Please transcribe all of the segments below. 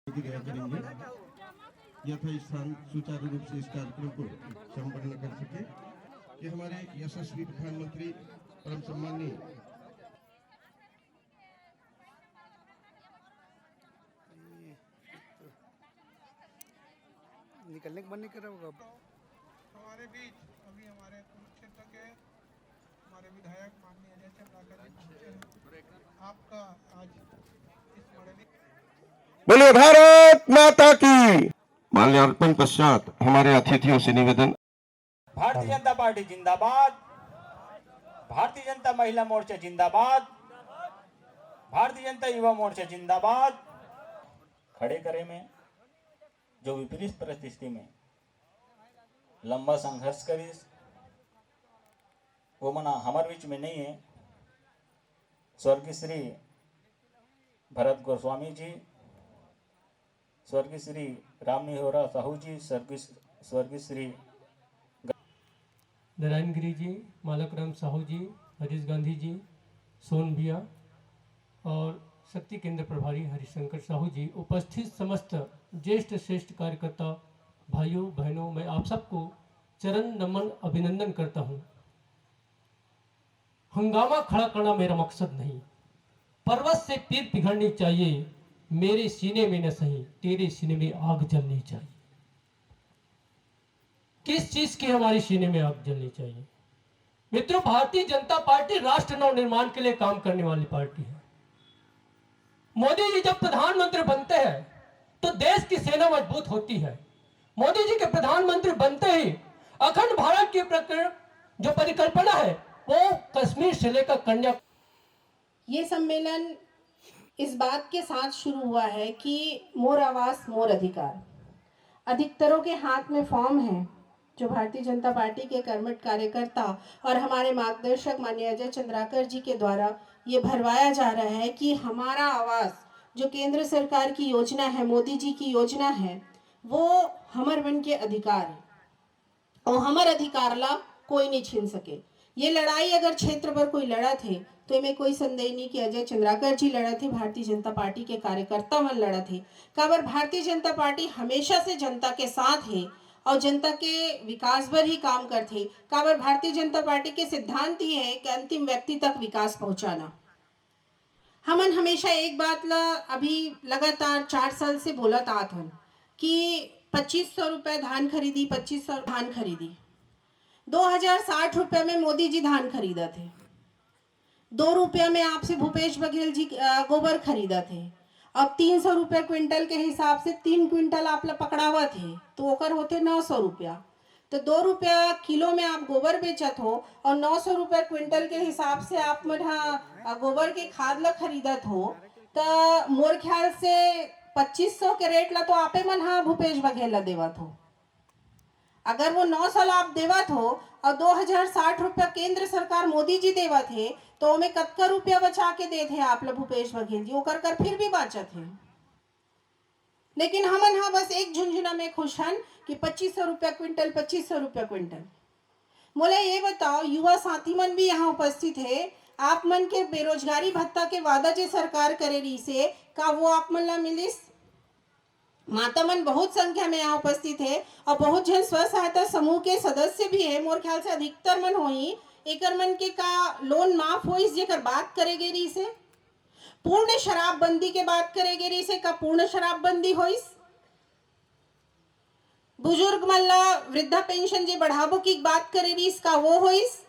प्रतिक्रिया करेंगे यथास्थान सुचारू रूप से इस कार्यक्रम को संपन्न कर सके। कि हमारे यशस्वी प्रधानमंत्री परम सम्माननीय निकलने का मन नहीं कर रहा होगा। हमारे बीच अभी हमारे कुरुक्षेत्र के हमारे विधायक माननीय अजय चंद्राकर जी पहुंचे हैं। आपका आज इस मॉडलिंग बोले भारत माता की। माल्यार्पण पश्चात हमारे अतिथियों से निवेदन। भारतीय जनता पार्टी जिंदाबाद, भारतीय जनता महिला मोर्चा जिंदाबाद, भारतीय जनता युवा मोर्चा जिंदाबाद। खड़े करे में जो विपरीत परिस्थिति में लंबा संघर्ष करीस वो मना हमारे बीच में नहीं है। स्वर्गीय श्री भरत गोस्वामी जी, स्वर्गीय श्री रामनिहोरा साहू जी, स्वर्गीय श्री नारायण गिरी जी, मालकराम साहू जी, हरीश गांधी जी, सोन भैया और शक्ति केंद्र प्रभारी हरिशंकर साहू जी, उपस्थित समस्त ज्येष्ठ श्रेष्ठ कार्यकर्ता भाइयों बहनों, मैं आप सबको चरण नमन अभिनंदन करता हूं। हंगामा खड़ा करना मेरा मकसद नहीं, पर्वत से तीर पिघलनी चाहिए, मेरे सीने में न सही तेरे सीने में आग जलनी चाहिए। किस चीज की हमारी सीने में आग जलनी चाहिए? मित्रों, भारतीय जनता पार्टी राष्ट्र नव निर्माण के लिए काम करने वाली पार्टी है। मोदी जी जब प्रधानमंत्री बनते हैं तो देश की सेना मजबूत होती है। मोदी जी के प्रधानमंत्री बनते ही अखंड भारत की जो परिकल्पना है वो कश्मीर से लेकर कन्या। ये सम्मेलन इस बात के साथ शुरू हुआ है कि मोर आवाज मोर अधिकार। अधिकतरों के हाथ में फॉर्म है जो भारतीय जनता पार्टी के कर्मठ कार्यकर्ता और हमारे मार्गदर्शक माननीय अजय चंद्राकर जी के द्वारा ये भरवाया जा रहा है कि हमारा आवाज जो केंद्र सरकार की योजना है, मोदी जी की योजना है, वो हमर बन के अधिकार है और हमर अधिकार ला कोई नहीं छीन सके। ये लड़ाई अगर क्षेत्र पर कोई लड़ा थे तो इनमें कोई संदेह नहीं कि अजय चंद्राकर जी लड़ा थे, भारतीय जनता पार्टी के कार्यकर्ता मन लड़ा थे। काबर भारतीय जनता पार्टी हमेशा से जनता के साथ है और जनता के विकास पर ही काम करते। काबर भारतीय जनता पार्टी के सिद्धांत ही है कि अंतिम व्यक्ति तक विकास पहुंचाना। हमन हमेशा एक बात ला अभी लगातार 4 साल से बोलत आत हन कि 2500 रुपए धान खरीदी, 2500 धान खरीदी। 2060 रुपए में मोदी जी धान खरीदा थे, 2 रुपया में आपसे भूपेश बघेल जी गोबर खरीदा थे। अब 300 रुपये क्विंटल के हिसाब से 3 क्विंटल आप पकड़ावा थे तो ओकर होते 900 रुपया। तो 2 रुपया किलो में आप गोबर बेचत हो और 900 रुपये क्विंटल के हिसाब से आप गोबर के खाद ला खरीदत हो। तो मोर ख्याल से 2500 के रेट ला तो आपे मन भूपेश बघेल ला देवत हो। अगर वो 900 ला आप देवत हो और 2060 रुपया केंद्र सरकार मोदी जी देवत है तो हमें कत्का रुपया बचा के दे थे आप लोग भूपेश बघेल जी, वो कर कर फिर भी बाचत है। लेकिन हमन बस एक झुंझुना में खुश हन कि 2500 रुपया क्विंटल, 2500 रुपया क्विंटल। मोला ये बताओ, युवा साथी मन भी यहाँ उपस्थित है, आप मन के बेरोजगारी भत्ता के वादा जो सरकार करे रही से का वो आप मन ला मिलिस? माता मन बहुत संख्या में यहाँ उपस्थित है और बहुत जन स्व सहायता समूह के सदस्य भी है। मोर ख्याल से अधिकतर मन होई एकर मन के का लोन माफ होइस जेकर बात करेगे रही से। पूर्ण शराबबंदी के बात करेगे रही से का पूर्ण शराबबंदी होइस? बुजुर्ग मन ला वृद्धा पेंशन जे बढ़ाबो की बात करे रही का वो होइस?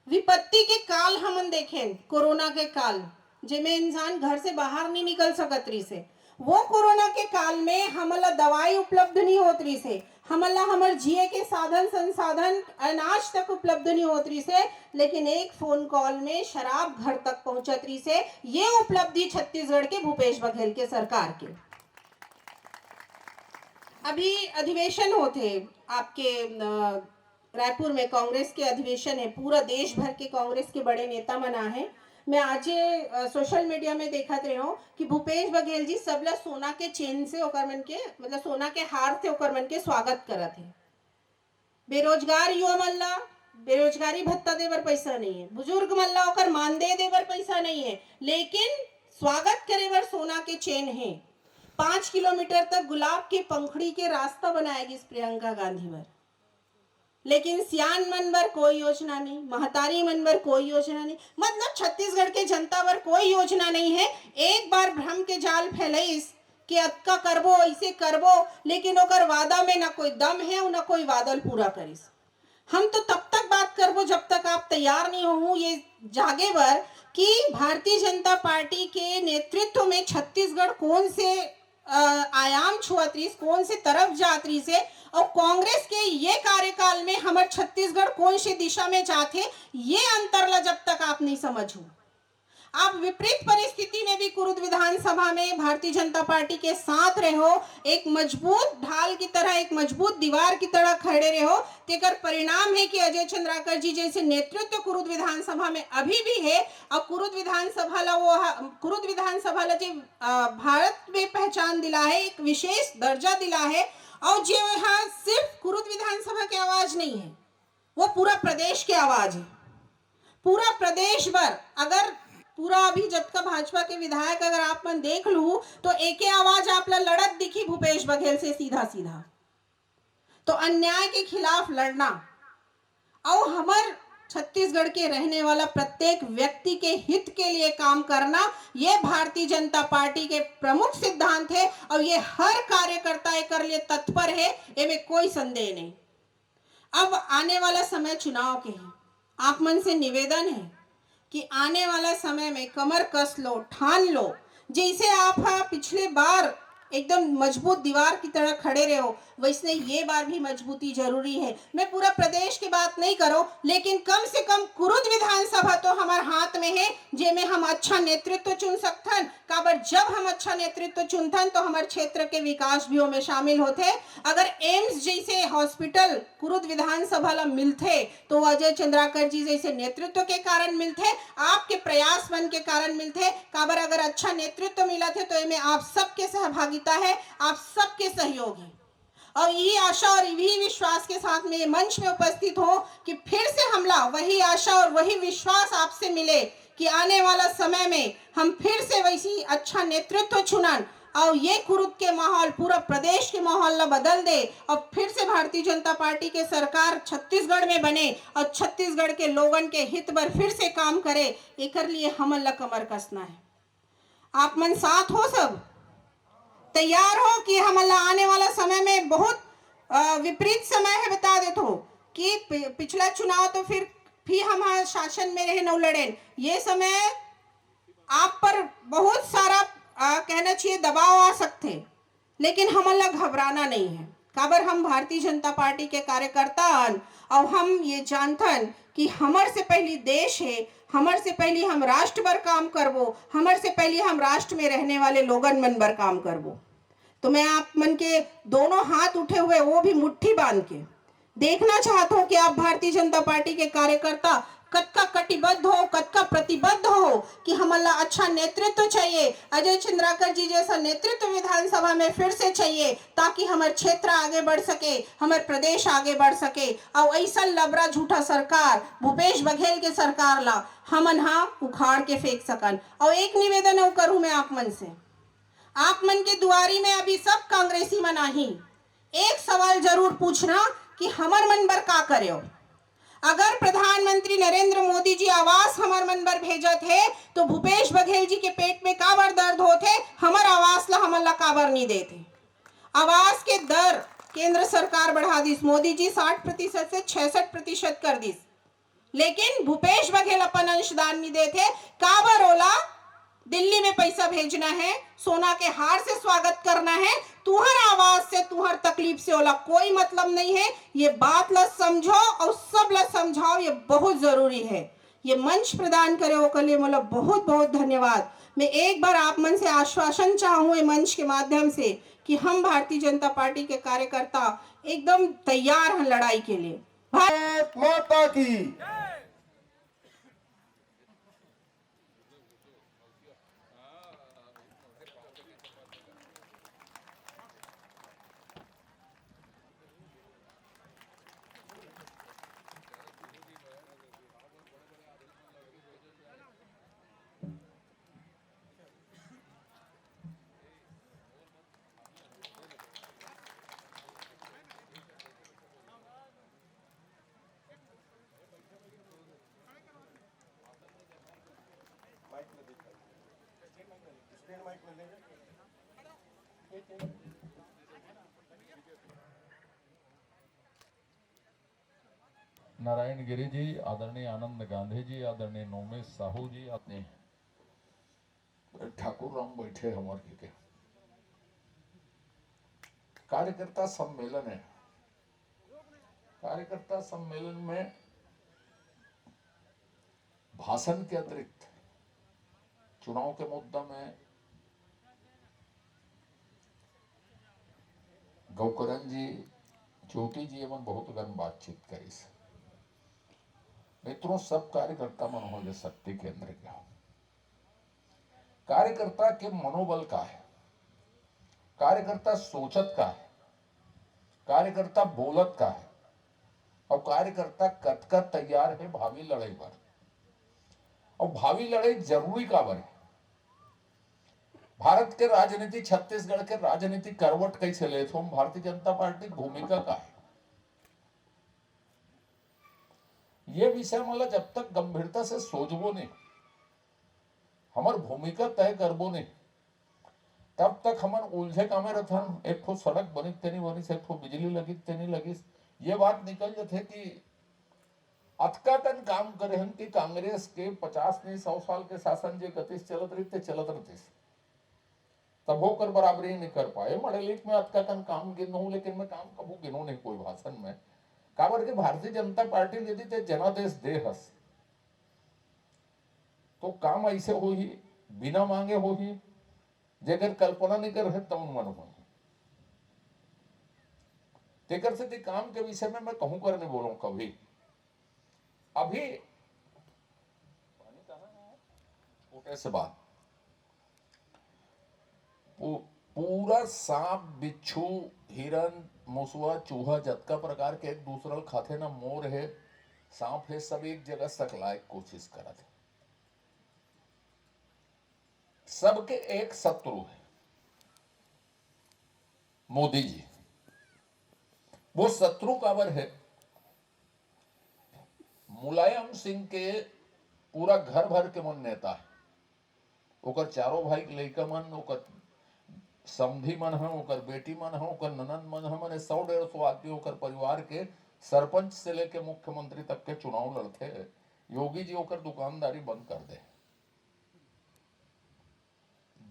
विपत्ति के काल हमन देखें, कोरोना के काल जेमें इंसान घर से बाहर नहीं निकल सकत रही से, वो कोरोना के काल में हमला दवाई उपलब्ध नहीं होत रही से, हमला हमर जिए के साधन संसाधन अनाज तक उपलब्ध नहीं होत रही से, लेकिन एक फोन कॉल में शराब घर तक पहुंचत रही से। ये उपलब्धि छत्तीसगढ़ के भूपेश बघेल के सरकार के। अभी अधिवेशन होते आपके रायपुर में, कांग्रेस के अधिवेशन है, पूरा देश भर के कांग्रेस के बड़े नेता मना है। मैं आज सोशल मीडिया में देखा रहे हो कि भूपेश बघेल जी सबला सोना के चेन से ओकर मन के मतलब सोना के हार से ओकर मन के स्वागत करत है। बेरोजगार युवा मन ला बेरोजगारी भत्ता देवर पैसा नहीं है, बुजुर्ग मन ला ओकर मानदेय देवर पैसा नहीं है, लेकिन स्वागत करे बर सोना के चेन है। 5 किलोमीटर तक गुलाब की पंखड़ी के रास्ता बनाएगी इस प्रियंका गांधी पर, लेकिन सियान मन पर कोई योजना नहीं, महतारी मन पर कोई योजना नहीं, मतलब छत्तीसगढ़ के जनता पर कोई योजना नहीं है। एक बार भ्रम के जाल फैलाइस कि अतका करबो ऐसे करबो, लेकिन ओकर वादा में ना कोई दम है और ना कोई वादल पूरा करिस। हम तो तब तक बात करबो जब तक आप तैयार नहीं हो ये जागे बर कि भारतीय जनता पार्टी के नेतृत्व में छत्तीसगढ़ कौन से आयाम छुअतरी, कौन से तरफ जातरी से, और कांग्रेस के ये कार्यकाल में हमारे छत्तीसगढ़ कौन सी दिशा में जाते, ये अंतर ला जब तक आप नहीं समझो। आप विपरीत परिस्थिति में भी कुरुद विधानसभा में भारतीय जनता पार्टी के साथ रहो, एक मजबूत ढाल की तरह, एक मजबूत दीवार की तरह खड़े रहो। तेकर परिणाम है कि अजय चंद्राकर जी जैसे नेतृत्व कुरुद विधानसभा में अभी भी है, और कुरुद विधानसभा ला जो भारत में पहचान दिला है, एक विशेष दर्जा दिला है, और जो यहाँ सिर्फ कुरुद विधानसभा की आवाज नहीं है, वो पूरा प्रदेश की आवाज है। पूरा प्रदेश भर अगर पूरा अभी जब का भाजपा के विधायक अगर आप मन देख लू तो एक ही आवाज आप ला लड़त दिखी भूपेश बघेल से सीधा सीधा। तो अन्याय के खिलाफ लड़ना और हमार छत्तीसगढ़ के रहने वाला प्रत्येक व्यक्ति के हित के लिए काम करना, ये भारतीय जनता पार्टी के प्रमुख सिद्धांत है, और ये हर कार्यकर्ता कर लिए तत्पर है, इसमें कोई संदेह नहीं। अब आने वाला समय चुनाव के है, आप मन से निवेदन है कि आने वाला समय में कमर कस लो, ठान लो, जैसे आप पिछले बार एकदम मजबूत दीवार की तरह खड़े रहो, वैसे ये बार भी मजबूती जरूरी है। मैं पूरा प्रदेश की बात नहीं करो, लेकिन कम से कम कुरुद विधानसभा तो हमारे हाथ में है, जेमें हम अच्छा नेतृत्व चुन सकथन। काबर जब हम अच्छा नेतृत्व चुनथन तो हमारे क्षेत्र के विकास भी में शामिल होते। अगर एम्स जैसे हॉस्पिटल कुरुद विधानसभा ला मिलते तो अजय चंद्राकर जी जैसे नेतृत्व के कारण मिलते, आपके प्रयास मन के कारण मिलते। काबर अगर अच्छा नेतृत्व मिला थे तो इनमें आप सबके सहभागिता है, आप सबके सहयोग है, और ये आशा और यही विश्वास के साथ में ये मंच में उपस्थित हो कि फिर से हमला वही आशा और वही विश्वास आपसे मिले कि आने वाला समय में हम फिर से वैसी अच्छा नेतृत्व चुनन, और ये कुरुद के माहौल पूरा प्रदेश के माहौल ला बदल दे, और फिर से भारतीय जनता पार्टी के सरकार छत्तीसगढ़ में बने और छत्तीसगढ़ के लोगन के हित पर फिर से काम करे। एक लिए हमन ला कमर कसना है। आप मन साथ हो, सब तैयार हो कि हमारा आने वाला समय में बहुत विपरीत समय है। बता देते हो कि पिछला चुनाव तो फिर भी हम शासन में रहे न लड़े, ये समय आप पर बहुत सारा कहना चाहिए दबाव आ सकते, लेकिन हमारा घबराना नहीं है। काबर हम भारतीय जनता पार्टी के कार्यकर्ता हन, और हम ये जानथन कि हमार से पहली देश है, हमार से पहली हम राष्ट्र पर काम करबो, हमार से पहली हम राष्ट्र में रहने वाले लोगन मन पर काम करबो। तो मैं आप मन के दोनों हाथ उठे हुए वो भी मुट्ठी बांध के देखना चाहता हूँ कि आप भारतीय जनता पार्टी के कार्यकर्ता कतका कटिबद्ध हो, कतका प्रतिबद्ध हो कि हमारा अच्छा नेतृत्व चाहिए। अजय चंद्राकर जी जैसा नेतृत्व विधानसभा में फिर से चाहिए, ताकि हमारे क्षेत्र आगे बढ़ सके, हमारे प्रदेश आगे बढ़ सके, और ऐसा लबरा झूठा सरकार भूपेश बघेल के सरकार ला हमन उखाड़ के फेंक सकन। और एक निवेदन करूँ मैं आप मन से, आप मन के दुआरी में अभी सब कांग्रेसी मन आही, एक सवाल जरूर पूछना कि हमर मन बर का करे। अगर प्रधानमंत्री नरेंद्र मोदी जी आवास हमार मन बर भेजत है तो भूपेश बघेल जी के पेट में काबर दर्द होते, हमार आवास ला हमन ला काबर नहीं देते। आवास के दर केंद्र सरकार बढ़ा दिस, मोदी जी 60% से 66% कर दिस, लेकिन भूपेश बघेल अपन अंशदान नहीं देते। काबर ओला दिल्ली में पैसा भेजना है, सोना के हार से स्वागत करना है, तुहर आवाज से तुहर तकलीफ से ओला कोई मतलब नहीं है। ये बात ला समझो और सब ला समझाओ, ये बहुत जरूरी है। ये मंच प्रदान करे वो के लिए मोला बहुत बहुत धन्यवाद। मैं एक बार आप मन से आश्वासन चाहूँ मंच के माध्यम से कि हम भारतीय जनता पार्टी के कार्यकर्ता एकदम तैयार हैं लड़ाई के लिए। भारत माता की नारायण गिरी जी, आदरणीय आनंद गांधी जी, आदरणीय नोमेश साहू जी, अपने ठाकुर राम बैठे हमारे के कार्यकर्ता सम्मेलन है। कार्यकर्ता सम्मेलन में भाषण के अतिरिक्त चुनाव के मुद्दा में गौकरण जी, ज्योति जी एवं बहुत गण बातचीत करी से मित्रों, सब कार्यकर्ता मन हो शक्ति केंद्र के हो। कार्यकर्ता के मनोबल का है, कार्यकर्ता सोचत का है, कार्यकर्ता बोलत का है और कार्यकर्ता कतका तैयार है भावी लड़ाई पर। और भावी लड़ाई जरूरी काबर है? भारत के राजनीति, छत्तीसगढ़ के राजनीति करवट कैसे ले तो भारतीय जनता पार्टी भूमिका का है ये विषय मतलब जब तक गंभीरता से सोचबो नहीं, हमार भूमिका तय करबो नहीं, तब तक हमन उलझे कामे रहथन। एक ठो सड़क बनी तेनी बनी, एक ठो बिजली लगी तेनी लगी, ये बात निकल जाते कि अतका तन काम करे हन कि कांग्रेस के 50 नहीं 100 साल के शासन जे गतिस चलत रही तब वो कर बराबरी नहीं कर पाए। मड़ेलिक में अतका तन काम गिनो, लेकिन मैं काम कबू गिनो नहीं कोई भाषण में। काबर के भारतीय जनता पार्टी यदि ते जनादेश दे हस तो काम ऐसे हो ही बिना मांगे हो ही जेकर कल्पना नहीं कर तब मन हो तेकर से काम के विषय में मैं कहूं कर नहीं बोलूं कभी। अभी से बात पूरा सांप, बिच्छू, हिरन, मुसवा, चूहा, जतका प्रकार के एक दूसरा खाते ना मोर है, सांप है, सब एक जगह सकलाए कोशिश करत है। सबके एक शत्रु है, मोदी जी। वो शत्रु काबर है? मुलायम सिंह के पूरा घर भर के मन नेता है, ओकर चारों भाई के लड़का मन, ओकर समधी मन है, ओकर बेटी मन है, ओकर ननद मन है, माने 100-150 आदमी ओकर परिवार के सरपंच से लेके मुख्यमंत्री तक के चुनाव लड़ते हैं। योगी जी ओकर दुकानदारी बंद कर दे,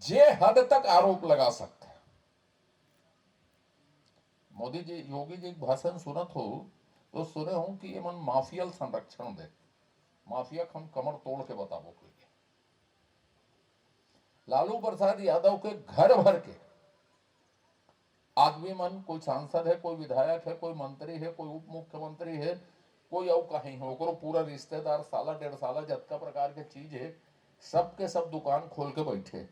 जे हद तक आरोप लगा सकते हैं। मोदी जी, योगी जी भाषण सुनत हो तो सुने हो कि ये मन माफियल संरक्षण दे, माफिया हम कमर तोड़ के बताबो कोई। लालू प्रसाद यादव के घर भर के आदमी मन, कोई सांसद है, कोई विधायक है, कोई मंत्री है, कोई उप मुख्यमंत्री है, कोई और कहीं हो, पूरा रिश्तेदार, साला 1.5 साला जतका प्रकार के चीज है, सबके सब दुकान खोल के बैठे।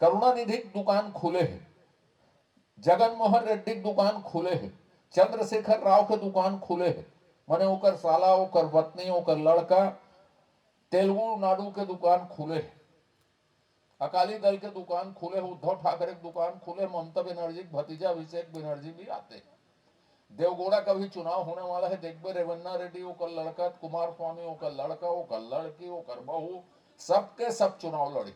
करुणानिधि दुकान खुले है, जगन मोहन रेड्डी दुकान खुले है, चंद्रशेखर राव के दुकान खुले है, माने ओकर साला, ओकर पत्नी, ओकर लड़का, तेलुगु नाडु के दुकान खुले है, अकाली दल के दुकान खुले, उद्धव ठाकरे के दुकान खुले, ममता बनर्जी भतीजा अभिषेक बनर्जी भी आते। देवगौड़ा का भी चुनाव होने वाला है, देखबे रेवन्ना रेड्डी ओकर लड़का, कुमार स्वामी ओकर लड़का, ओकर लड़की, ओकर बहू, सबके सब चुनाव लड़ी।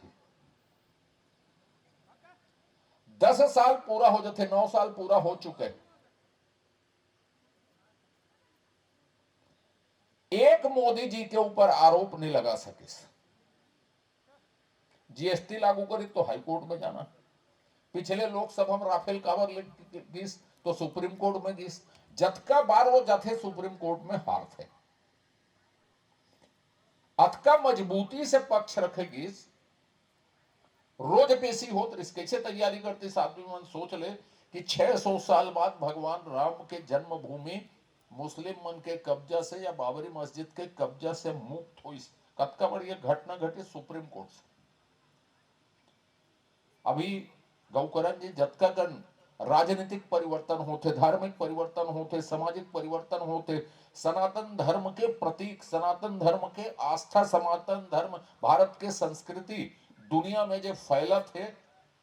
10 साल पूरा हो जाते, 9 साल पूरा हो चुके। एक मोदी जी के ऊपर आरोप नहीं लगा सके। जीएसटी लागू करी तो हाईकोर्ट में जाना, पिछले लोकसभा में राफेल कावर गिस तो सुप्रीम कोर्ट में गिस, जतका बार वो जाते सुप्रीम कोर्ट में हार थे। अतका मजबूती से पक्ष रखेगी, रोज पेशी हो तो कैसे तैयारी करते आदमी मन सोच ले कि 600 साल बाद भगवान राम के जन्मभूमि मुस्लिम मन के कब्जा से या बाबरी मस्जिद के कब्जा से मुक्त हुई, कतका बढ़िया घटना घटी सुप्रीम कोर्ट से। अभी गौकरण जी जतका कन राजनीतिक परिवर्तन होते, धार्मिक परिवर्तन होते, सामाजिक परिवर्तन होते, सनातन धर्म के प्रतीक, सनातन धर्म के आस्था, सनातन धर्म भारत के संस्कृति दुनिया में जो फैला थे,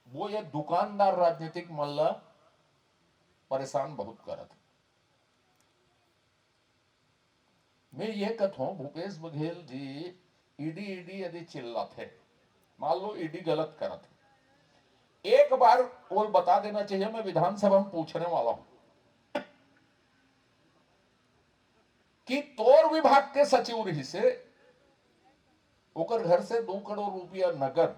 वो ये दुकानदार राजनीतिक मल्ला परेशान बहुत करत। मैं ये कहता हूं भूपेश बघेल जी ईडी यदि चिल्लाते मान लो ईडी गलत करत है, एक बार वो बता देना चाहिए, मैं विधानसभा में पूछने वाला हूं कि तोर विभाग के सचिव रही से ओकर घर से 2 करोड़ रुपया नगद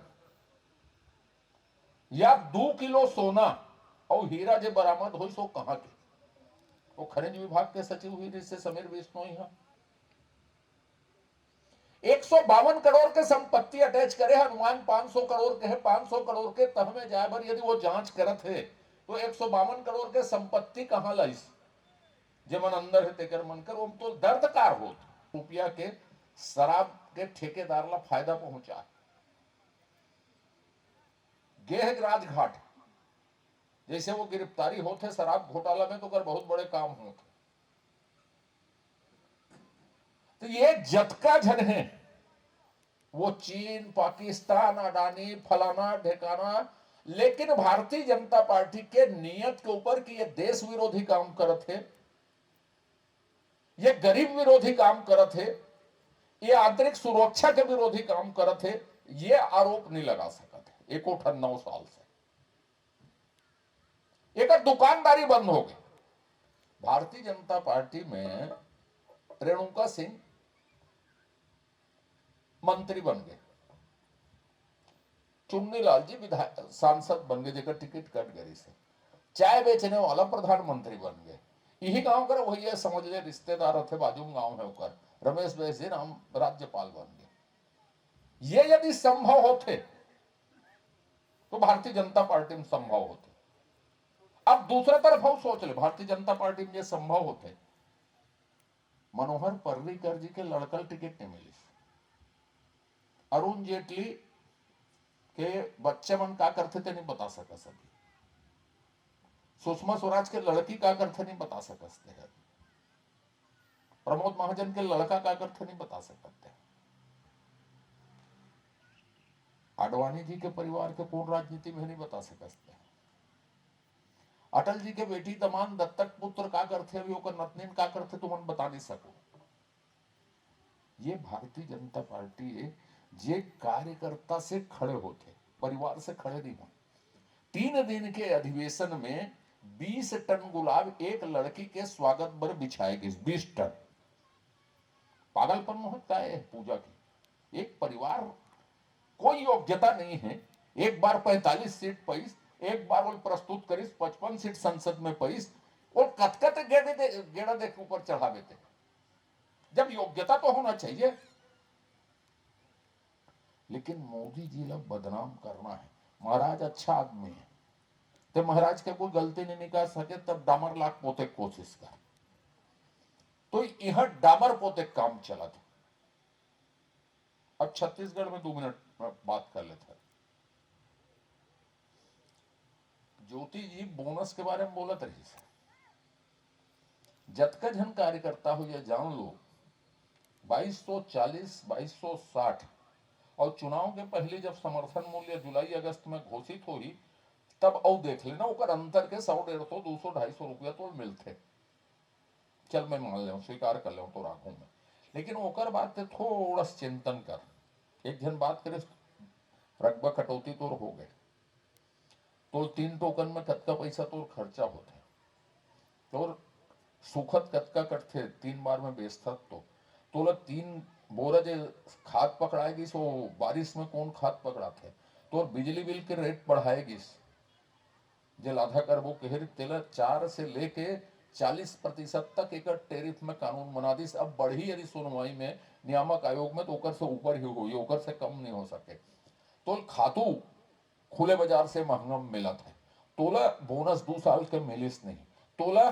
या 2 किलो सोना और हीरा जे बरामद हो सो कहां के? वो खनिज विभाग के सचिव हुई जिससे समीर बिश्नोई है। 152 करोड़ के संपत्ति अटैच करे, अनुमान 500 करोड़ के है, 500 करोड़ के तह में जाए भर यदि वो जांच करत है तो 152 करोड़ के संपत्ति कहां लाइस जे मन अंदर है तेकर मन कर, वो तो दर्दकार होत रुपया के शराब के ठेकेदार ला फायदा पहुंचा। गेह राजघाट जैसे वो गिरफ्तारी होते शराब घोटाला में तो कर बहुत बड़े काम होते, तो ये जतका जन है वो चीन पाकिस्तान अडानी फलाना ढेकाना, लेकिन भारतीय जनता पार्टी के नियत के ऊपर कि ये देश विरोधी काम करत है, ये गरीब विरोधी काम करत है, ये आंतरिक सुरक्षा के विरोधी काम करत है, ये आरोप नहीं लगा सकते 9 साल से। एक दुकानदारी बंद हो गई। भारतीय जनता पार्टी में रेणुका सिंह मंत्री बन गए, चुन्नी लाल जी विधायक सांसद बन गए जेकर टिकट कट गई से, चाय बेचने वाला प्रधानमंत्री बन गए, यही गांव कर वही समझ ले रिश्तेदार थे बाजू में गांव है होकर रमेश बैस जी राम राज्यपाल बन गए। ये यदि संभव होते तो भारतीय जनता पार्टी में संभव होते। अब दूसरा तरफ हम सोच ले भारतीय जनता पार्टी में ये संभव होते, मनोहर पर्रिकर जी के लड़कल टिकट नहीं मिली, अरुण जेटली के बच्चे मन का करते थे नहीं बता सका सभी, सुषमा स्वराज के लड़की का करते नहीं बता सकते हैं, प्रमोद महाजन के लड़का का करते नहीं बता सकते, आडवाणी जी के परिवार के पूर्ण राजनीति में नहीं बता सकते, अटल जी के बेटी दमान दत्तक पुत्र का करते अभी होकर नतनीन का करते तुम बता नहीं सको। ये भारतीय जनता पार्टी है जे कार्यकर्ता से खड़े होते, परिवार से खड़े नहीं होते। 3 दिन के अधिवेशन में 20 टन गुलाब एक लड़की के स्वागत पर बिछाएगी, 20 टन। पागलपन होता है पूजा की। एक परिवार कोई योग्यता नहीं है, एक बार 45 सीट पैस, एक बार वो प्रस्तुत करिस 55 सीट संसद में पैस, वो कतकत गेड़ा देख ऊपर चढ़ा देते, जब योग्यता तो होना चाहिए। लेकिन मोदी जी ला बदनाम करना है, महाराज अच्छा आदमी है तो महाराज के कोई गलती नहीं निकाल सके तब डामर लाख पोते कोशिश कर, तो यह डामर पोते काम चला था। अब छत्तीसगढ़ में 2 मिनट बात कर लेते हैं। ज्योति जी बोनस के बारे में बोलत रही, जतका जन कार्यकर्ता हो या जान लो 2240 2260 और चुनाव के पहले जब समर्थन मूल्य जुलाई अगस्त में घोषित हुई तब और देख लेना ओकर अंतर के 100 150 200 250 रुपया तो मिलते, चल मैं मान ले स्वीकार कर ले तो राखू में, लेकिन ओकर बात ते थोड़ा चिंतन कर। एक जन बात करे रकबा कटौती तोर हो गए तो 3 टोकन में कतका पैसा तोर खर्चा होते, तोर सुखत कतका कटथे 3 बार में बेचता तो तोला 3 बोरा जे खाद पकड़ाएगी सो बारिश में कौन खाद पकड़ाते, तो बिजली बिल के रेट बढ़ाएगी जे लाधा करबो कहर तेला 4 से लेके 40% तक एक टेरिफ में कानून बना दी। अब बढ़ी यदि सुनवाई में नियामक आयोग में तो ओकर से ऊपर ही हुई, ओकर से कम नहीं हो सके। तो खातू खुले बाजार से महंगा मिला था, तोला बोनस 2 साल के मिलिस नहीं, तोला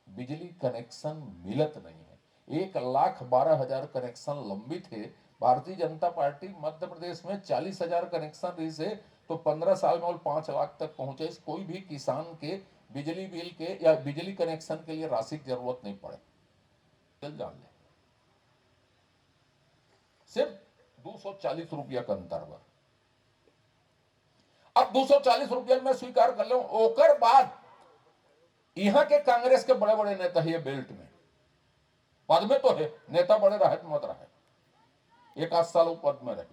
बिजली कनेक्शन मिलत नहीं है। 1,12,000 कनेक्शन लंबित है। भारतीय जनता पार्टी मध्य प्रदेश में 40,000 कनेक्शन रही से तो 15 साल में और 5 लाख तक पहुंचे। कोई भी किसान के बिजली बिल के या बिजली कनेक्शन के लिए राशि की जरूरत नहीं पड़े, चल जान ले, सिर्फ 240 रुपया का अंतर बा। अब 240 रुपया में स्वीकार कर लो, ओकर बाद यहां के कांग्रेस के बड़े बड़े नेता है बेल्ट में पद में तो है, नेता बड़े रहे मत रहे, 1 आध साल पद में रहे,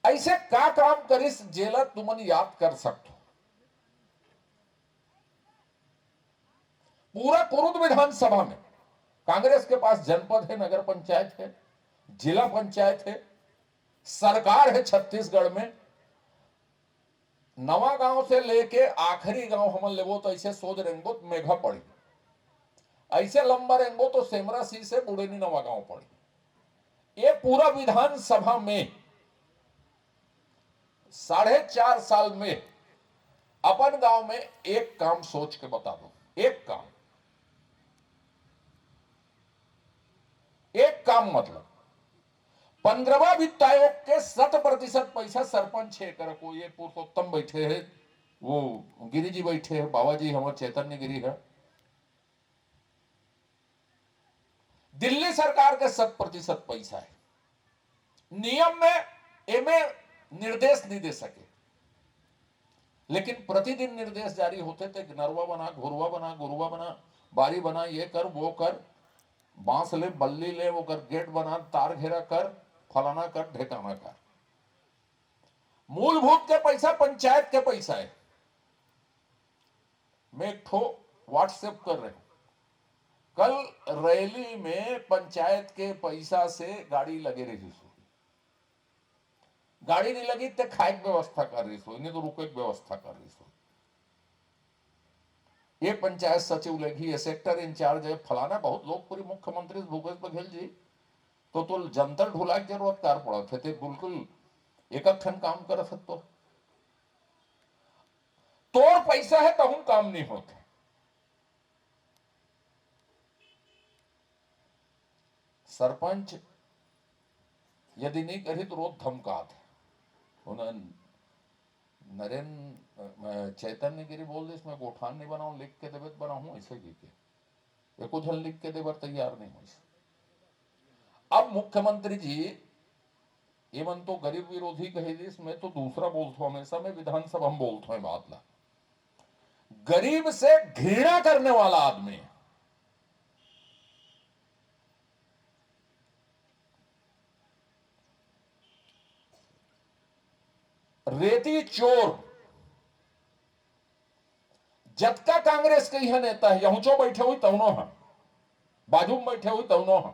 ऐसे का काम करिस जेला तुमन याद कर सकते। पूरा कुरुद विधानसभा में कांग्रेस के पास जनपद है, नगर पंचायत है, जिला पंचायत है, सरकार है छत्तीसगढ़ में। नवा गांव से लेके आखिरी गांव हम लेवो तो ऐसे सोच रेंगो तो मेघा पड़ी, ऐसे लंबा रेंगो तो सेमरा सी से बुढ़ेनी नवा गांव पड़ी। ये पूरा विधानसभा में 4.5 साल में अपन गांव में एक काम सोच के बता दो, एक काम मतलब 15वां वित्त आयोग के 100% पैसा सरपंच है कर को। ये पुरुषोत्तम बैठे हैं, वो गिरी जी बैठे हैं, बाबा जी हमारे चैतन्य गिरी है। दिल्ली सरकार के 100% पैसा है। नियम में एमे निर्देश नहीं दे सके, लेकिन प्रतिदिन निर्देश जारी होते थे। नरवा बना, घुरवा बना, गुरुवा बना, बारी बना, ये कर वो कर, बांस ले, बल्ली ले, वो कर, गेट बना, तार घेरा कर, फलाना कर, ढेकाना कर। मूलभूत के पैसा पंचायत के पैसा है। मैं एक ठो व्हाट्सएप कर रहे हूं, कल रैली में पंचायत के पैसा से गाड़ी लगे रही, गाड़ी नहीं लगी तो खाए की व्यवस्था कर रही सो, नहीं तो रुके की व्यवस्था कर रही सो। ये पंचायत सचिव लगी, ये सेक्टर इंचार्ज है, फलाना बहुत लोकप्रिय मुख्यमंत्री भूपेश बघेल जी तो जंतर ढुला की जरूरत कार पड़ा थे, बिल्कुल एक खन काम कर सकते। तोर पैसा है तो हम काम नहीं होते। सरपंच यदि नहीं करी तो रोज धमका थे। नरेंद्र चैतन्य गिरी बोल दे इसमें गोठान नहीं बनाऊं, लिख के देवे बनाऊं, ऐसे ही के ये कुछ लिख के देवर तैयार नहीं हुई। अब मुख्यमंत्री जी ये मन तो गरीब विरोधी कहे दिस, मैं तो दूसरा बोलता हूं, हमेशा मैं विधानसभा में बोलता हूं बात ला, गरीब से घृणा करने वाला आदमी है। रेती चोर जतका कांग्रेस के यह नेता है, यहूं चो बैठे हुई तवनो है, बाजू में बैठे हुई तवनो है।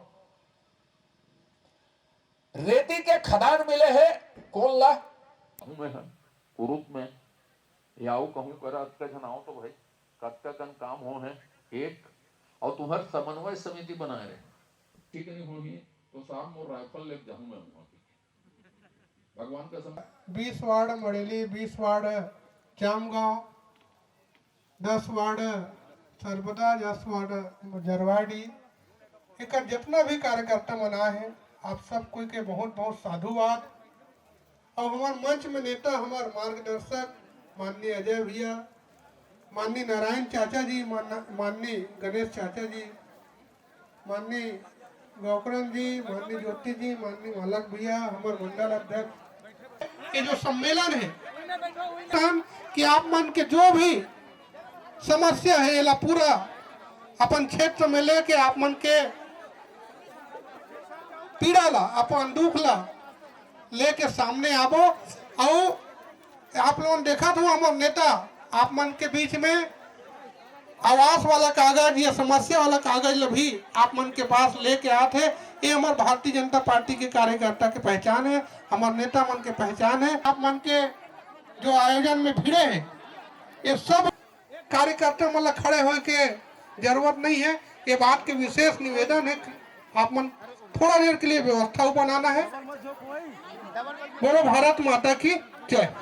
रेती के खदान मिले है कोल्ला में है, कुरुप में याऊ कहूं करा का जनाओ तो भाई कत्का कन काम हो है एक, और तुम्हारे समन्वय समिति बनाए रहे ठीक नहीं होगी तो साहब मोर राइफल ले जाऊं मैं भगवान का समय। 20 ward Madeli, 20 ward Jamgaon, 10 ward Sarbada, 10 ward Jarwadi, एक जितना भी कार्यकर्ता मना है आप सब कोई के बहुत बहुत साधुवाद। और हमारे मंच में नेता, हमारे मार्गदर्शक माननीय अजय भैया, माननीय नारायण चाचा जी, माननीय गणेश चाचा जी, माननीय गौकरण जी, माननीय ज्योति जी, माननीय मालक भैया, हमारे मंडल अध्यक्ष। ये जो सम्मेलन है कि आप मन के जो भी समस्या है ये पूरा अपन क्षेत्र में लेके आप मन के पीड़ा ला, अपन दुख ला लेके सामने आवो। और आप लोगों देखा था हमारे नेता आप मन के बीच में आवास वाला कागज या समस्या वाला कागज भी आप मन के पास लेके आते। ये हमारे भारतीय जनता पार्टी के कार्यकर्ता की पहचान है, हमारे नेता मन के पहचान है। आप मन के जो आयोजन में भिड़े हैं ये सब कार्यकर्ता मतलब खड़े होने के जरूरत नहीं है। ये बात के विशेष निवेदन है, आप मन थोड़ा देर के लिए व्यवस्था बनाना है। बोलो भारत माता की जय।